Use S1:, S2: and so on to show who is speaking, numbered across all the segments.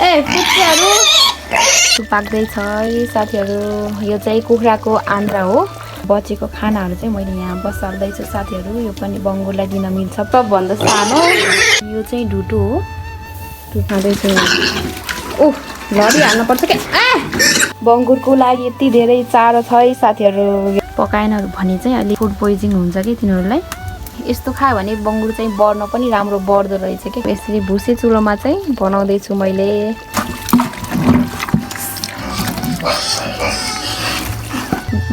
S1: ए कुखुराहरू पाक्दैछ है साथीहरू। यो चाहिँ कुखुराको आन्द्रा हो। बचेको खानाहरू चाहिँ मैले यहाँ बसाल्दैछु साथीहरू। यो पनि बङ्गुरलाई दिन मिल्छ। सबभन्दा सानो यो चाहिँ ढुटु हो। खाँदैछु ओह लडी हाल्नुपर्छ क्या। बङ्गुरको लागि यति धेरै चारो छ है साथीहरू। पकाएनहरू भने चाहिँ अलि फुड पोइजन हुन्छ कि तिनीहरूलाई। यस्तो खायो भने बङ्गुर चाहिँ बढ्न पनि राम्रो बढ्दो रहेछ कि। यसरी भुसे चुलोमा चाहिँ बनाउँदैछु मैले।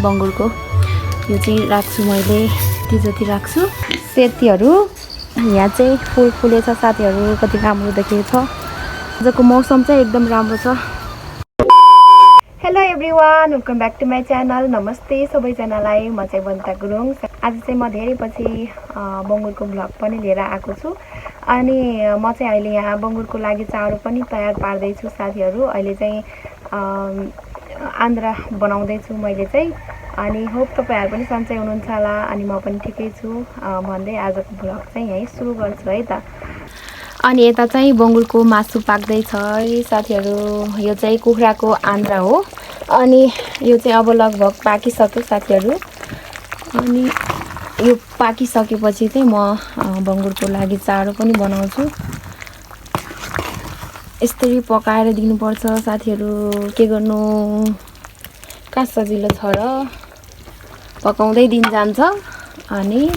S1: बङ्गुरको यो चाहिँ राख्छु मैले यति जति राख्छु। सेतीहरू यहाँ चाहिँ फुल फुलेछ साथीहरू। कति राम्रो देखेको छ। आजको मौसम चाहिँ एकदम राम्रो छ। Hello everyone, welcome back to my channel. नमस्ते सबैजनालाई। म चाहिँ बनिता गुरुङ। आज चाहिँ म धेरै पछि बङ्गुरको भ्लग पनि लिएर आएको छु। अनि म चाहिँ अहिले यहाँ बङ्गुरको लागि चारो पनि तयार पार्दैछु साथीहरू। अहिले चाहिँ आन्द्रा बनाउँदैछु मैले चाहिँ। अनि होप तपाईँहरू पनि सन्चै हुनुहुन्छ होला। अनि म पनि ठिकै छु भन्दै आजको भ्लग चाहिँ यहीँ सुरु गर्छु है त। अनि यता चाहिँ बङ्गुरको मासु पाक्दैछ है साथीहरू। यो चाहिँ कुखुराको आन्द्रा हो। अनि यो चाहिँ अब लगभग पाकिसक्यो साथीहरू। अनि यो पाकिसकेपछि चाहिँ म बङ्गुरको लागि चारो पनि बनाउँछु। यसरी पकाएर दिनुपर्छ साथीहरू। के गर्नु, कहाँ सजिलो छ र। पकाउँदै दिन जान्छ। अनि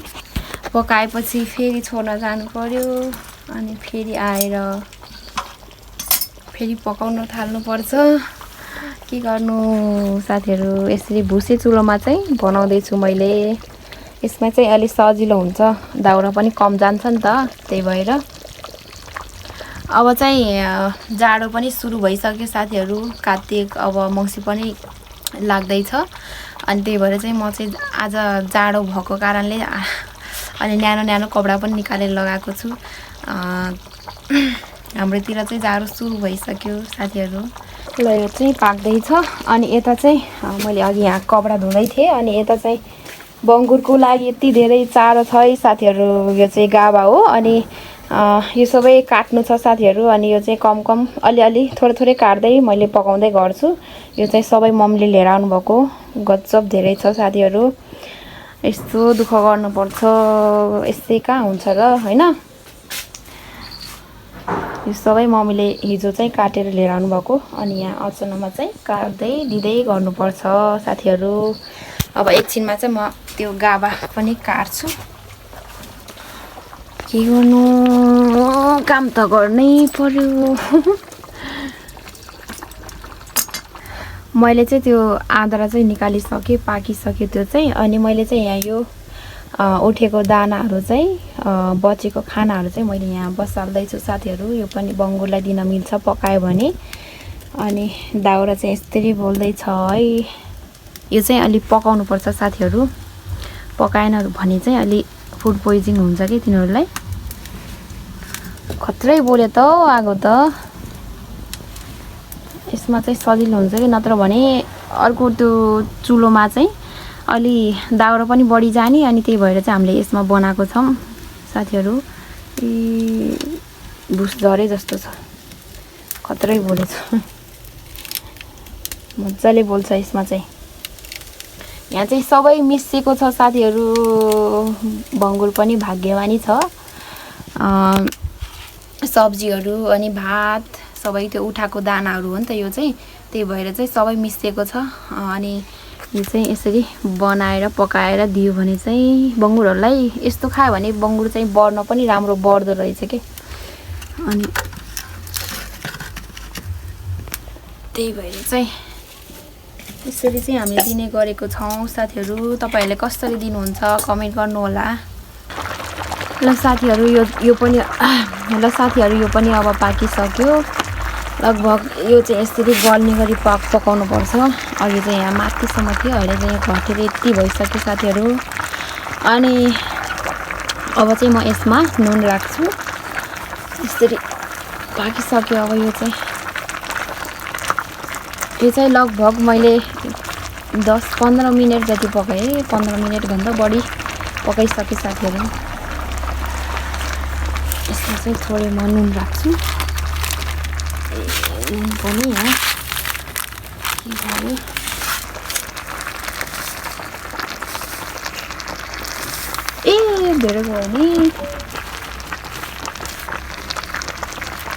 S1: पकाएपछि फेरि छोड्न जानु पर्यो। अनि फेरि आएर फेरि पकाउन थाल्नुपर्छ। के गर्नु साथीहरू। यसरी भुसे चुलोमा चाहिँ बनाउँदैछु मैले। यसमा चाहिँ अलिक सजिलो हुन्छ। दाउरा पनि कम जान्छ नि त, त्यही भएर। अब चाहिँ जाडो पनि सुरु भइसक्यो साथीहरू। कार्तिक अब मङ्सी पनि लाग्दैछ। अनि त्यही भएर चाहिँ म चाहिँ आज जाडो भएको कारणले अनि न्यानो न्यानो कपडा पनि निकालेर लगाएको छु। हाम्रोतिर चाहिँ जाडो सुरु भइसक्यो साथीहरू। ल यो चाहिँ पाक्दैछ। अनि यता चाहिँ मैले अघि यहाँ कपडा धुँदै थिएँ। अनि यता चाहिँ बङ्गुरको लागि यति धेरै चारो छ है साथीहरू। यो चाहिँ गाभा हो। अनि यो सबै काट्नु छ साथीहरू। अनि यो चाहिँ कम कम अलिअलि थोरै थोरै काट्दै मैले पकाउँदै गर्छु। यो चाहिँ सबै मम्मीले लिएर आउनुभएको गजब धेरै छ साथीहरू। यस्तो दुःख गर्नुपर्छ, यस्तै कहाँ हुन्छ र होइन। यो सबै मम्मीले हिजो चाहिँ काटेर लिएर आउनुभएको। अनि यहाँ अचानकमा चाहिँ काट्दै दिँदै गर्नुपर्छ साथीहरू। अब एकछिनमा चाहिँ म त्यो गाभा पनि काट्छु। के गर्नु, काम त गर्नै पर्यो। मैले चाहिँ त्यो आन्द्रा चाहिँ निकालिसकेँ, पाकिसक्यो त्यो चाहिँ। अनि मैले चाहिँ यहाँ यो उठेको दानाहरू चाहिँ बचेको खानाहरू चाहिँ मैले यहाँ बसाल्दैछु साथीहरू। यो पनि बङ्गुरलाई दिन मिल्छ पकायो भने। अनि दाउरा चाहिँ यस्तरी बोल्दैछ है। यो चाहिँ अलिक पकाउनुपर्छ साथीहरू। पकाएनहरू भने चाहिँ अलि फुड पोइजन हुन्छ कि तिनीहरूलाई। खत्रै बोल्यो त आगो त। यसमा चाहिँ सजिलो हुन्छ कि, नत्र भने अर्को त्यो चुलोमा चाहिँ अलि दाउरा पनि बढी जाने। अनि त्यही भएर चाहिँ हामीले यसमा बनाएको छौँ साथीहरू। भुस झरे जस्तो छ। खत्रै बोलेछ, मजाले बोल्छ यसमा चाहिँ। यहाँ चाहिँ सबै मिसिएको छ साथीहरू। बङ्गुर पनि भाग्यमानी छ। सब्जीहरू अनि भात सबै त्यो उठाएको दानाहरू हो नि त यो चाहिँ। त्यही भएर चाहिँ सबै मिसिएको छ। अनि यो चाहिँ यसरी बनाएर पकाएर दियो भने चाहिँ बङ्गुरहरूलाई यस्तो खायो भने बङ्गुर चाहिँ बढ्न पनि राम्रो बढ्दो रहेछ कि। अनि त्यही भएर चाहिँ यसरी चाहिँ हामीले दिने गरेको छौँ साथीहरू। तपाईँहरूले कसरी दिनुहुन्छ कमेन्ट गर्नु होला। ल साथीहरू यो पनि अब पाकिसक्यो लगभग। यो चाहिँ यसरी गल्ने गरी पकाउनु पर्छ। अघि चाहिँ यहाँ माथिसम्म थियो, अहिले चाहिँ घटेर यति भइसक्यो साथीहरू। अनि अब चाहिँ म यसमा नुन राख्छु। यसरी पाकिसक्यो। अब यो चाहिँ लगभग मैले 10-15 मिनट जति पकाएँ। 15 मिनटभन्दा बढी पकाइसकेँ साथीहरू। यसमा चाहिँ थोरै म नुन राख्छु। नुन पनि यहाँ के भयो ए धेरै भयो नि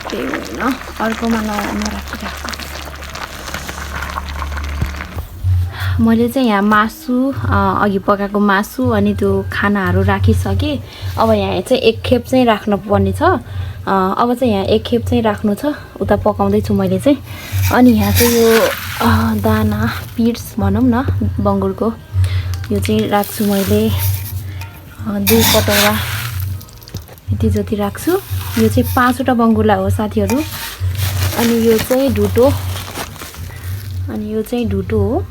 S1: त्यही होइन अर्कोमा नराखिराख्नु मैले चाहिँ यहाँ मासु अघि पकाएको मासु अनि त्यो खानाहरू राखिसकेँ अब यहाँ चाहिँ एक खेप चाहिँ राख्नुपर्ने छ अब चाहिँ यहाँ एक खेप चाहिँ राख्नु छ उता पकाउँदैछु मैले चाहिँ अनि यहाँ चाहिँ यो दाना पिड्स भनौँ न बङ्गुरको यो चाहिँ राख्छु मैले 2 कटौरा यति जति राख्छु यो चाहिँ 5वटा बङ्गुरलाई हो साथीहरू अनि यो चाहिँ ढुटो अनि यो चाहिँ ढुटो हो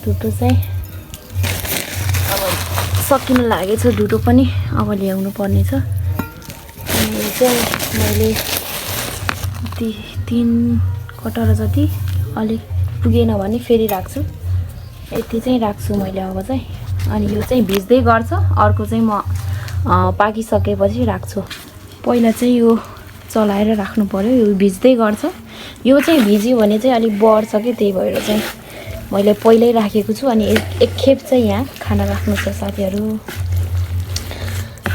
S1: ढुटो चाहिँ अब सकिन लागेछ ढुटो पनि अब ल्याउनु पर्ने छ अनि यो चाहिँ मैले 3 कटौरा जति अलिक पुगेन भने फेरि राख्छु यति चाहिँ राख्छु मैले अब चाहिँ अनि यो चाहिँ भिज्दै गर्छ अर्को चाहिँ म पाकिसकेपछि राख्छु पहिला चाहिँ यो चलाएर राख्नु पर्यो यो भिज्दै गर्छ यो चाहिँ भिज्यो भने चाहिँ अलिक बढ्छ कि त्यही भएर चाहिँ मैले पहिल्यै राखेको छु अनि एक खेप चाहिँ यहाँ खाना राख्नु छ साथीहरू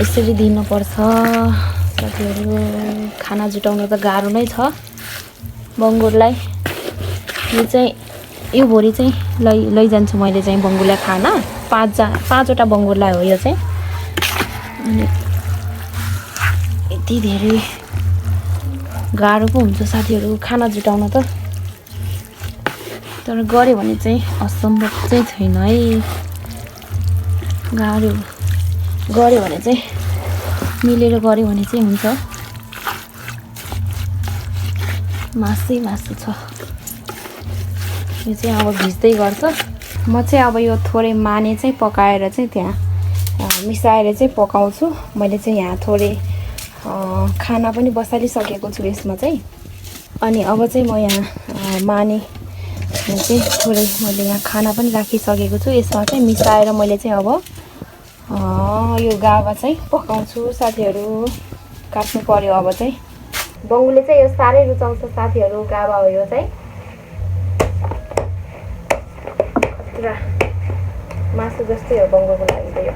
S1: यसरी दिनुपर्छ साथीहरू खाना जुटाउन त गाह्रो नै छ बङ्गुरलाई यो चाहिँ यो भोलि चाहिँ लैजान्छु मैले चाहिँ बङ्गुरलाई खाना 5वटा बङ्गुरलाई हो यो चाहिँ अनि यति धेरै गाह्रो पो हुन्छ साथीहरू खाना जुटाउन त तर गऱ्यो भने चाहिँ असम्भव चाहिँ छैन है गाह्रो गऱ्यो भने चाहिँ मिलेर गऱ्यो भने चाहिँ हुन्छ मासु छ यो चाहिँ अब भिज्दै गर्छ म चाहिँ अब यो थोरै माने चाहिँ पकाएर चाहिँ त्यहाँ मिसाएर चाहिँ पकाउँछु मैले चाहिँ यहाँ थोरै खाना पनि बसालिसकेको छु यसमा चाहिँ अनि अब चाहिँ म यहाँ माने चाहिँ थोरै मैले यहाँ खाना पनि राखिसकेको छु यसमा चाहिँ मिसाएर मैले चाहिँ अब यो गाभा चाहिँ पकाउँछु साथीहरू काट्नु पर्यो अब चाहिँ बङ्गुरले चाहिँ यो साह्रै रुचाउँछ साथीहरू गाभा हो यो चाहिँ पुरा मासु जस्तै हो बङ्गुरको लागि त यो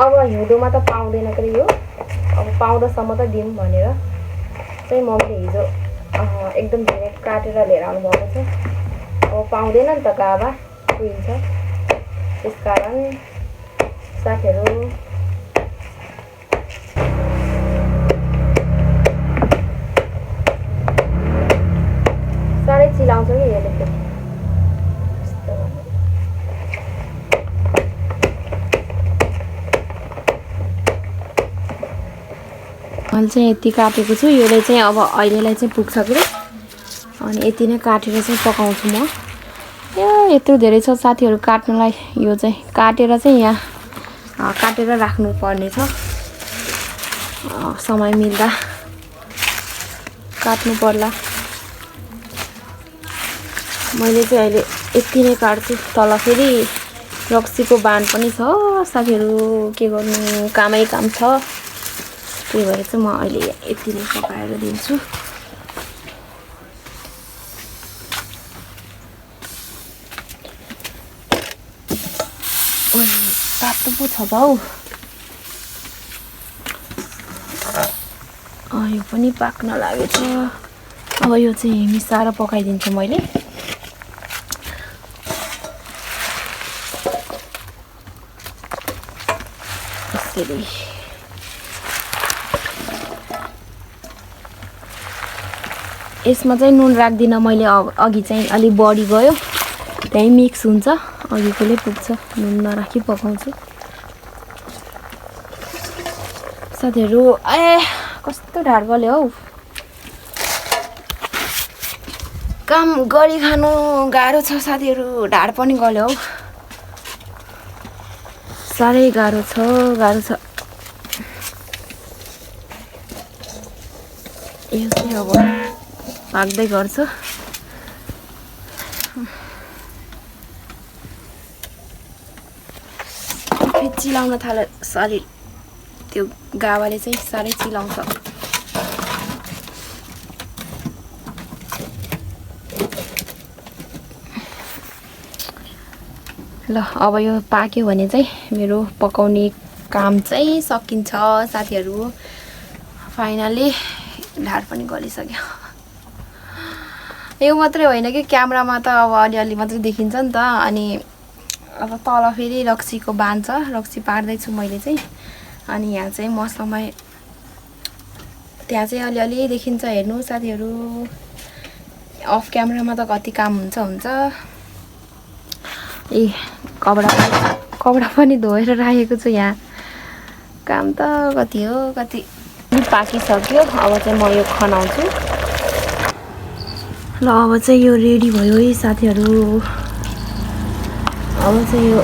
S1: अब हिउँदोमा त पाउँदैन कि यो अब पाउँदासम्म त दिउँ भनेर चाहिँ मम्मीले हिजो एकदम धेरै काटेर लिएर आउनु भएको छ अब पाउँदैन नि त गाभा कुहिन्छ त्यसकारण साथीहरू साह्रै चिलाउँछ कि यसले फेरि मैले चाहिँ यति काटेको छु यसले चाहिँ अब अहिलेलाई चाहिँ पुग्छ कि अनि यति नै काटेर चाहिँ पकाउँछु म यत्रो धेरै छ साथीहरू काट्नलाई यो चाहिँ काटेर चाहिँ यहाँ काटेर राख्नु पर्ने छ समय मिल्दा काट्नु पर्ला मैले चाहिँ अहिले यति नै काट्छु तल फेरि रक्सीको बान पनि छ साथीहरू के गर्नु कामै काम छ त्यही भएर चाहिँ म अहिले यति नै पकाएर दिन्छु तातो पो छ भाउ यो पनि पाक्न लागेछ अब यो चाहिँ मिसाएर पकाइदिन्छु मैले यसरी यसमा चाहिँ नुन राख्दिनँ मैले अघि चाहिँ अलिक बढी गयो त्यही मिक्स हुन्छ अघिकोले पुग्छ नुन नराखी पकाउँछु साथीहरू कस्तो ढाड गल्यो हौ काम गरी खानु गाह्रो छ साथीहरू ढाड पनि गल्यो हौ साह्रै गाह्रो छ यो चाहिँ अब पाक्दै गर्छ फेरि चिलाउन थाल्यो शरीर त्यो गावाले चाहिँ साह्रै चिलाउँछ ल अब यो पाक्यो भने चाहिँ मेरो पकाउने काम चाहिँ सकिन्छ साथीहरु फाइनली ढाड पनि गलिसक्यो यो मात्रै होइन कि क्यामेरामा त अब अलिअलि मात्रै देखिन्छ नि त अनि अब तल फेरि रक्सीको बान्छ रक्सी पार्दै छु मैले चाहिँ अनि यहाँ चाहिँ मसँगै त्यहाँ चाहिँ अलिअलि देखिन्छ हेर्नु साथीहरु अफ क्यामेरामा त कति काम हुन्छ ए कपडा पनि धोएर राखेको छु यहाँ काम त कति हो कति पाकिसक्यो अब चाहिँ म यो खनाउँछु ल अब चाहिँ यो रेडी भयो है साथीहरु अब चाहिँ यो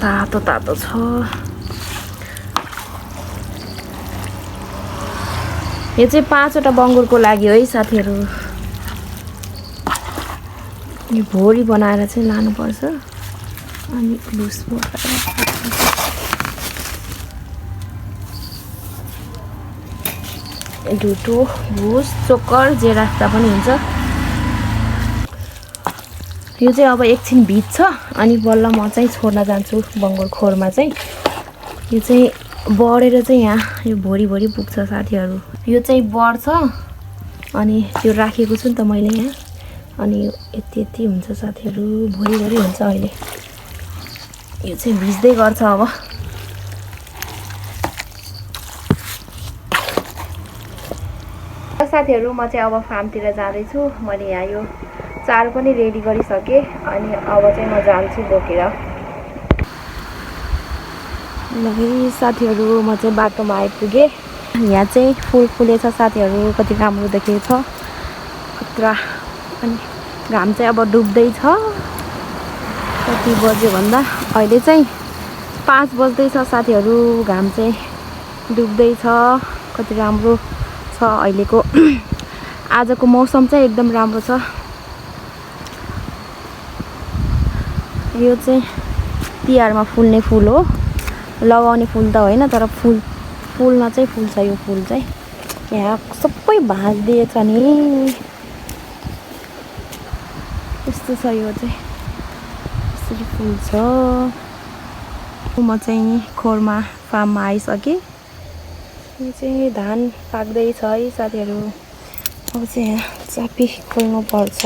S1: तातो तातो छ यो चाहिँ 5 वटा बङ्गुरको लागि है साथीहरु यो भोरी बनाएर चाहिँ लानु पर्छ अनि लुस ढुटो भुस चोकर जे राख्दा पनि हुन्छ यो चाहिँ अब एकछिन भिज्छ अनि बल्ल म चाहिँ छोड्न जान्छु बङ्गुर खोरमा चाहिँ यो चाहिँ बढेर चाहिँ यहाँ यो भोरी भोरी पुग्छ साथीहरु यो चाहिँ बढ्छ अनि त्यो राखेको छु नि त मैले यहाँ अनि यति हुन्छ साथीहरु भोरी भोरी हुन्छ अहिले यो चाहिँ भिज्दै गर्छ अब साथीहरु म चाहिँ अब फार्मतिर जाँदै छु मैले यहाँ यो चारो पनि रेडी गरिसके अनि अब चाहिँ म जान्छु बोकेर ल साथीहरु म चाहिँ बाटोमा आइपुगे यहाँ चाहिँ फुल फुलेछ साथीहरु कति राम्रो देखेको छ खतरा अनि घाम चाहिँ अब डुब्दै छ कति बज्यो भन्दा अहिले चाहिँ 5 बज्दै छ साथीहरु घाम चाहिँ डुब्दै छ कति राम्रो छ अहिलेको आजको मौसम चाहिँ एकदम राम्रो छ यो चाहिँ तिहारमा फुल्ने फुल हो लगाउने फुल त होइन तर फुल्न चाहिँ फुल्छ यो फुल चाहिँ यहाँ सबै भाँचिदिएछ नि यस्तो छ यो चाहिँ यसरी फुल्छ म चाहिँ खोरमा फार्ममा आइसकेँ यो चाहिँ धान पाक्दैछ है साथीहरु अब चाहिँ यहाँ चापी खोल्नु पर्छ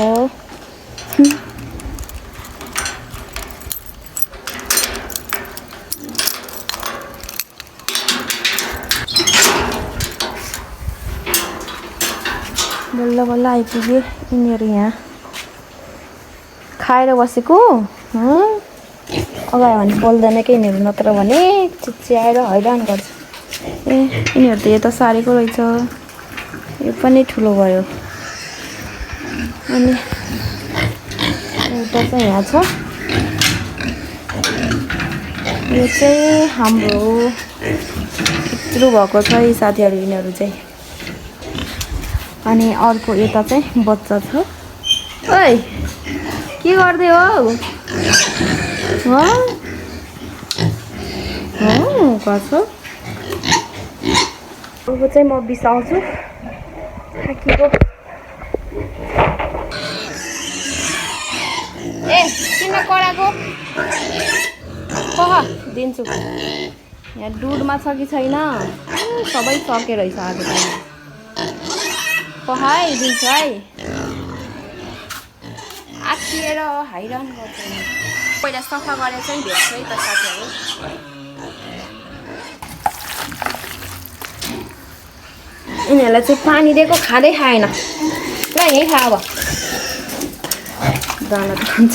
S1: बल्ल बल्ल आइपुगे यिनीहरु यहाँ खाएर बसेको अगायो भने बोल्दैन के यिनीहरु नत्र भने चिच्याएर हैरान गर्छ ए यिनीहरु त यता सारेको रहेछ यो पनि ठुलो भयो अनि एउटा चाहिँ यहाँ छ यो चाहिँ हाम्रो यत्रो भएको छ है साथीहरु यिनीहरु चाहिँ अनि अर्को यता चाहिँ बच्चा छ ओइ के गर्दै हो गर्छ अब चाहिँ म बिसाउँछु थाकेको ए किन कराको कह दिन्छु यहाँ दुधमा छ कि छैन सबै सके रहेछ आज त पहाइ दिन्छ है आखिएर हैरान गर्छ पहिला सफा गरेर चाहिँ भेट्छ है त साथीहरु यिनीहरूलाई चाहिँ पानी दिएको खाँदै खाएन ल यही खा अब दाना खान्छ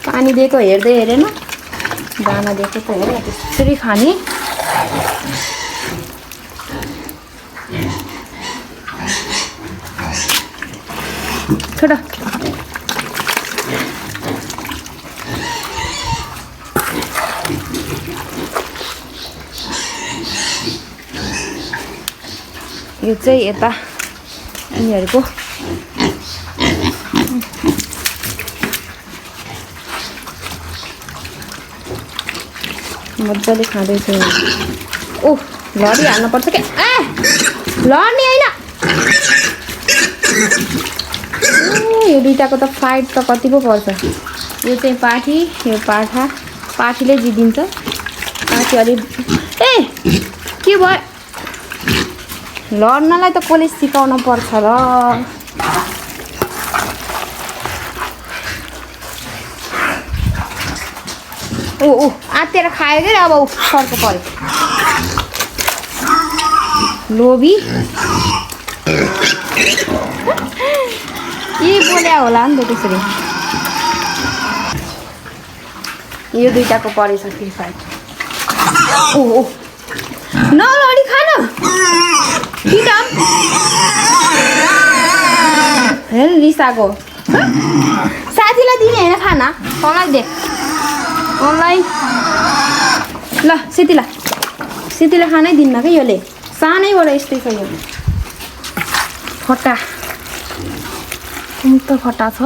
S1: पानी दिएको हेर्दै हेरेन दाना दिएको त हेर त्यसरी खाने छोड यो चाहिँ यता यिनीहरुको मजाले खाँदैछु। ओह लडी हाल्नुपर्छ के लड्ने होइन। यो दुइटाको त फाइट त कति पो पर्छ। यो चाहिँ पाठी, यो पाठा। पाठीले जितिन्छ। पाठी अलि के भयो लड्नलाई त कसले सिकाउनु पर्छ र। ओ आत्तेर खायो के अब सर्को पर्यो। लोभी के बोल्या होला नि त त्यसरी। यो दुइटाको परेछ फेरि फाइट। ओ न लडी खान हेर रिसाको। साथीलाई दिने होइन खाना तँलाई दे। तँलाई ल सेतीलाई खानै दिन्न क्या योले। सानैबाट यस्तै छ यो फटा। त फटा छ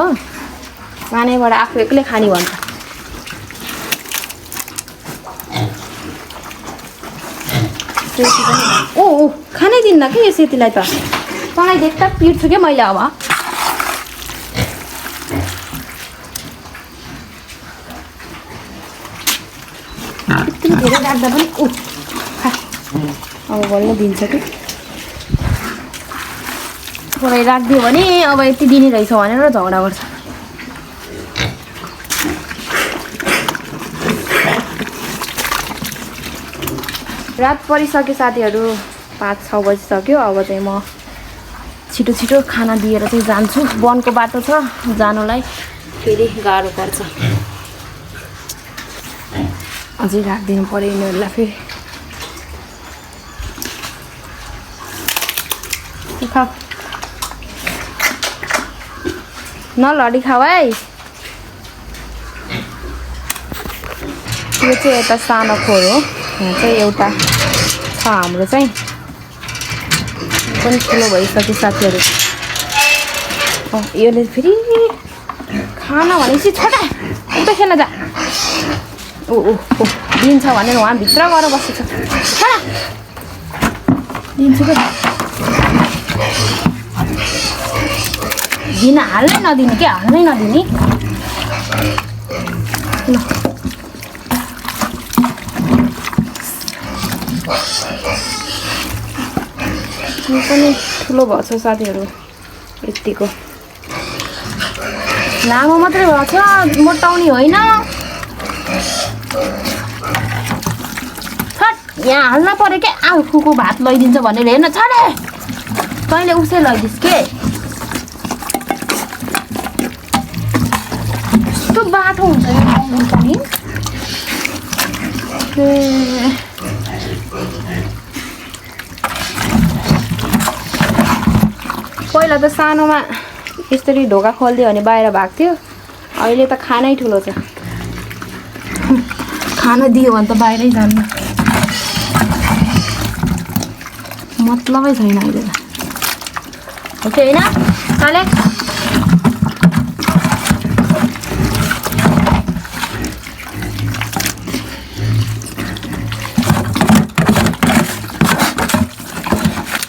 S1: सानैबाट आफू एक्लै खाने भन्छ। ओ खानै दिन्न कि यो सेतीलाई त। तँलाई देख्दा पिट्छु क्या मैले अब। यति धेरै राख्दा पनि अब बल्ल दिन्छ कि। थोरै राखिदियो भने अब यति दिने रहेछ भनेर झगडा गर्छ। रात परिसक्यो साथीहरू, 5-6 बजिसक्यो। अब चाहिँ म छिटो छिटो खाना दिएर चाहिँ जान्छु। वनको बाटो छ जानुलाई, फेरि गाह्रो पर्छ। अझै राखिदिनु पऱ्यो यिनीहरूलाई फेरि। खाऊ न लडी खाऊ है। यो चाहिँ यता सानो खोर हो। यहाँ चाहिँ एउटा छ हाम्रो चाहिँ पनि ठुलो भइसक्यो साथीहरू। यसले फेरि खाना भनेपछि छोटा उता खेल्न जा। ओ दिन्छ भनेर उहाँ भित्र गएर बसेछ। छोडा दिन्छु क्या। दिन हाल्नै नदिने क्या, हाल्नै नदिने। ल यो पनि ठुलो भएछ साथीहरू। यतिको लामो मात्रै भएछ, मोटाउने होइन। यहाँ हाल्न पऱ्यो क्या। आफूको भात लैदिन्छ भनेर हेर्न छाडे। तैँले उसै लैदिस् के। यस्तो बाटो हुन्छ पनि। पहिला त सानोमा यसरी ढोका खोलिदियो भने बाहिर भाग्थ्यो। अहिले त खानै ठुलो छ। खाना दियो भने त बाहिरै जानु मतलबै छैन अहिले त। हो कि होइन चाले।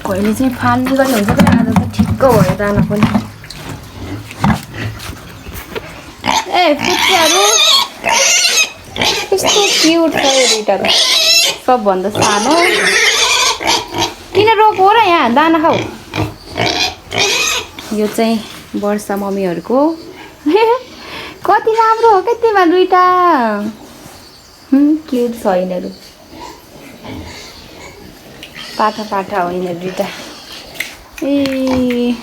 S1: कहिले चाहिँ फाल्ने गरी हुन्छ क्या। आज त ठिक्क भयो जान पनि। कुच्चाहरू कस्तो क्युट छ यो दुइटा त। सबभन्दा सानो। किन रोक हो र यहाँ दाना खाऊ। यो चाहिँ वर्षा मम्मीहरूको। कति राम्रो हो क्या त्यहीमा दुइटा। क्युट छ यिनीहरू। पाठा हो यिनीहरू दुइटा। ए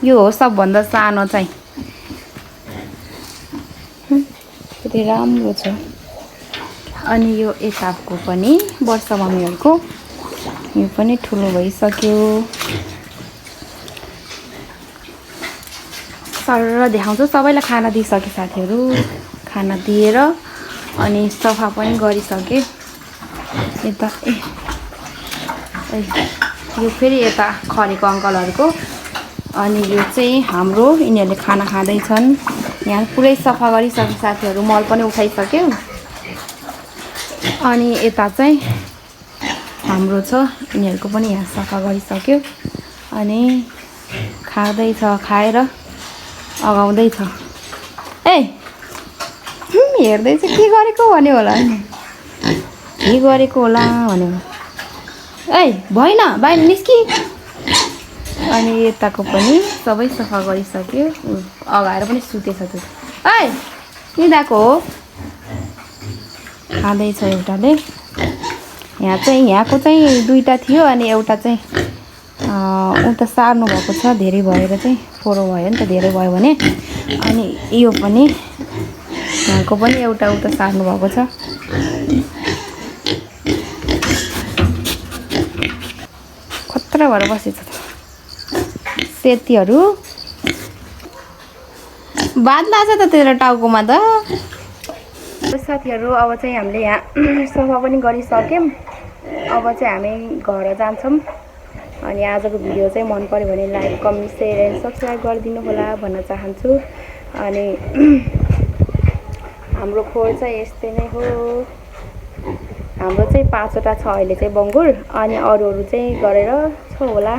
S1: यो हो सबभन्दा सानो चाहिँ। कति राम्रो छ। अनि यो यताको पनि वर्षा मम्मीहरूको। यो पनि ठुलो भइसक्यो। सर देखाउँछु। सबैलाई खाना दिइसकेँ साथीहरू। खाना दिएर अनि सफा पनि गरिसकेँ। यता यो फेरि यता खरेको अङ्कलहरूको। अनि यो चाहिँ हाम्रो। यिनीहरूले खाना खाँदैछन्। यहाँ पुरै सफा गरिसकेँ साथीहरू। मल पनि उठाइसक्यो। अनि यता चाहिँ हाम्रो छ, यिनीहरूको पनि यहाँ सफा गरिसक्यो अनि खाँदैछ, खाएर अगाउँदैछ। ए हेर्दै चाहिँ के गरेको भन्यो होला नि, के गरेको होला भन्यो। ए भएन बाहिर निस्कि। अनि यताको पनि सबै सफा गरिसक्यो, अगाएर पनि सुतेछ त्यो। ए निदाको हो, खाँदैछ एउटाले। यहाँ चाहिँ यहाँको चाहिँ 2टा थियो अनि एउटा चाहिँ उता सार्नु भएको छ, धेरै भएर चाहिँ फोरो भयो नि त, धेरै भयो भने। अनि यो पनि यहाँको पनि एउटा उता सार्नु भएको छ। खतरा भएर बसेछ त सेतीहरू। बात लाग्छ त तेरो टाउकोमा त। साथीहरू अब चाहिँ हामीले यहाँ सफा पनि गरिसक्यौँ। अब चाहिँ हामी घर जान्छौँ। अनि आजको भिडियो चाहिँ मन पर्यो भने like, comment, share and subscribe गरिदिनु होला भन्न चाहन्छु। अनि हाम्रो खोर चाहिँ यस्तै नै हो। हाम्रो चाहिँ 5वटा छ अहिले चाहिँ बङ्गुर, अनि अरूहरू चाहिँ गरेर छ होला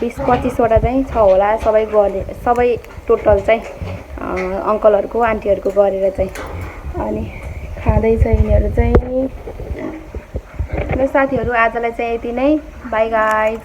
S1: 20-25वटा चाहिँ छ होला, सबै टोटल चाहिँ अङ्कलहरूको आन्टीहरूको गरेर चाहिँ। अनि खाँदैछ यिनीहरू चाहिँ। र साथीहरू आजलाई चाहिँ यति नै। By guys.